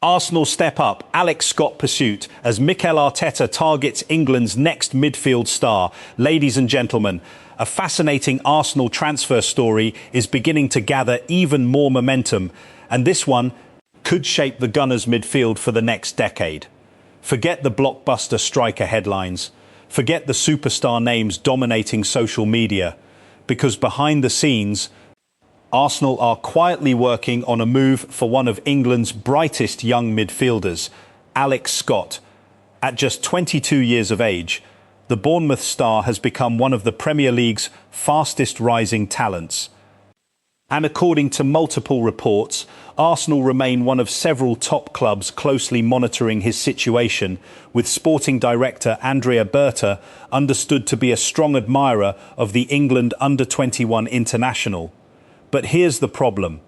Arsenal step up, Alex Scott pursuit as Mikel Arteta targets England's next midfield star. Ladies and gentlemen, a fascinating Arsenal transfer story is beginning to gather even more momentum, and this one could shape the Gunners' midfield for the next decade. Forget the blockbuster striker headlines. Forget the superstar names dominating social media, because behind the scenes, Arsenal are quietly working on a move for one of England's brightest young midfielders, Alex Scott. At just 22 years of age, the Bournemouth star has become one of the Premier League's fastest rising talents. And according to multiple reports, Arsenal remain one of several top clubs closely monitoring his situation, with sporting director Andrea Berta understood to be a strong admirer of the England under-21 international. But here's the problem.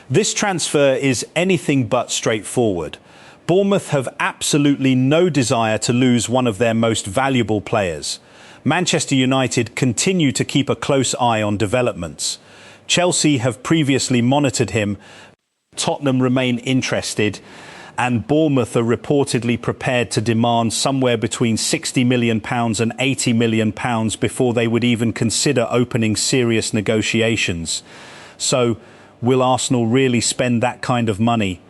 This transfer is anything but straightforward. Bournemouth have absolutely no desire to lose one of their most valuable players. Manchester United continue to keep a close eye on developments. Chelsea have previously monitored him. Tottenham remain interested, and Bournemouth are reportedly prepared to demand somewhere between £60 million and £80 million before they would even consider opening serious negotiations. So, will Arsenal really spend that kind of money?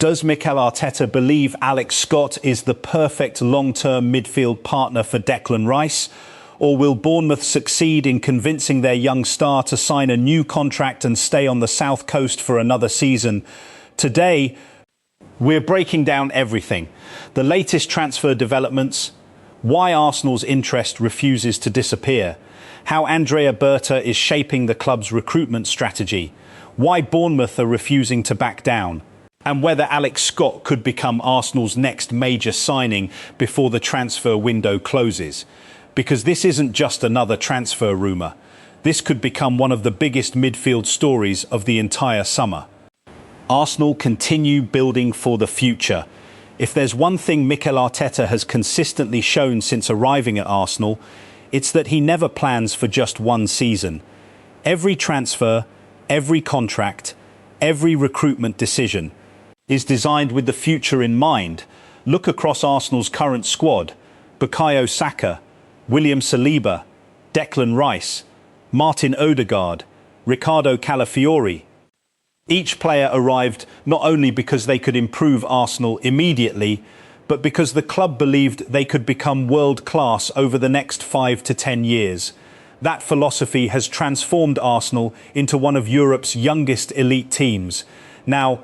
Does Mikel Arteta believe Alex Scott is the perfect long-term midfield partner for Declan Rice? Or will Bournemouth succeed in convincing their young star to sign a new contract and stay on the south coast for another season? Today, we're breaking down everything. The latest transfer developments, why Arsenal's interest refuses to disappear, how Andrea Berta is shaping the club's recruitment strategy, why Bournemouth are refusing to back down, and whether Alex Scott could become Arsenal's next major signing before the transfer window closes. Because this isn't just another transfer rumour. This could become one of the biggest midfield stories of the entire summer. Arsenal continue building for the future. If there's one thing Mikel Arteta has consistently shown since arriving at Arsenal, it's that he never plans for just one season. Every transfer, every contract, every recruitment decision is designed with the future in mind. Look across Arsenal's current squad: Bukayo Saka, William Saliba, Declan Rice, Martin Odegaard, Ricardo Calafiori. Each player arrived not only because they could improve Arsenal immediately, but because the club believed they could become world-class over the next 5 to 10 years. That philosophy has transformed Arsenal into one of Europe's youngest elite teams. Now,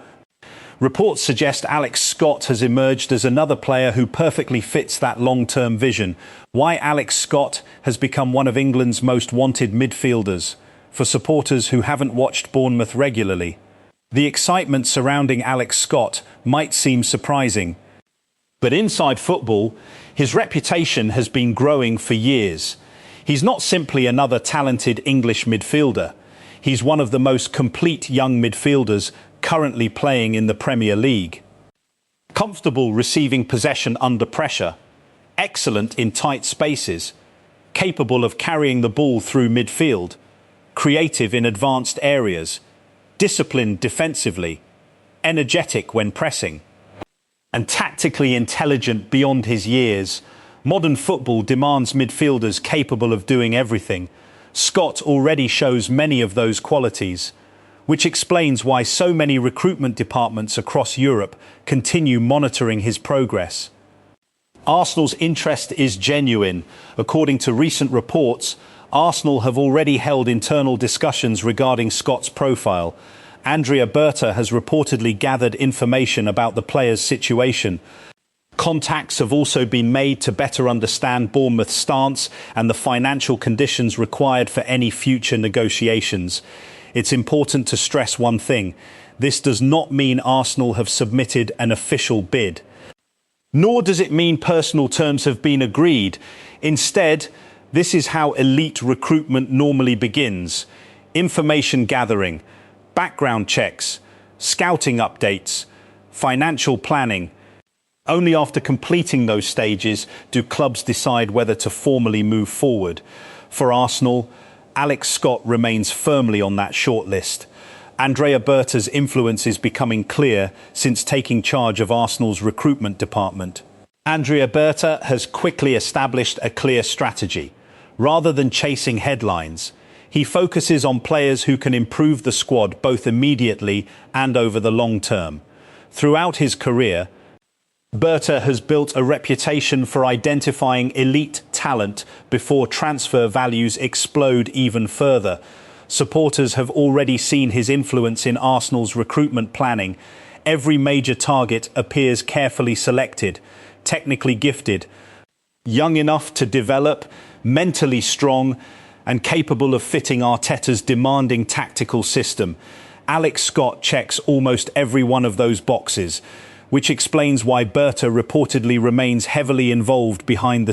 reports suggest Alex Scott has emerged as another player who perfectly fits that long-term vision. Why Alex Scott has become one of England's most wanted midfielders. For supporters who haven't watched Bournemouth regularly, the excitement surrounding Alex Scott might seem surprising. But inside football, his reputation has been growing for years. He's not simply another talented English midfielder. He's one of the most complete young midfielders currently playing in the Premier League. Comfortable receiving possession under pressure, excellent in tight spaces, capable of carrying the ball through midfield, creative in advanced areas, disciplined defensively, energetic when pressing, and tactically intelligent beyond his years. Modern football demands midfielders capable of doing everything. Scott already shows many of those qualities, which explains why so many recruitment departments across Europe continue monitoring his progress. Arsenal's interest is genuine. According to recent reports, Arsenal have already held internal discussions regarding Scott's profile. Andrea Berta has reportedly gathered information about the player's situation. Contacts have also been made to better understand Bournemouth's stance and the financial conditions required for any future negotiations. It's important to stress one thing. This does not mean Arsenal have submitted an official bid. Nor does it mean personal terms have been agreed. Instead, this is how elite recruitment normally begins. Information gathering, background checks, scouting updates, financial planning. Only after completing those stages do clubs decide whether to formally move forward. For Arsenal, Alex Scott remains firmly on that shortlist. Andrea Berta's influence is becoming clear since taking charge of Arsenal's recruitment department. Andrea Berta has quickly established a clear strategy. Rather than chasing headlines, he focuses on players who can improve the squad both immediately and over the long term. Throughout his career, Berta has built a reputation for identifying elite talent before transfer values explode even further. Supporters have already seen his influence in Arsenal's recruitment planning. Every major target appears carefully selected, technically gifted, young enough to develop, mentally strong, and capable of fitting Arteta's demanding tactical system. Alex Scott checks almost every one of those boxes, which explains why Berta reportedly remains heavily involved behind the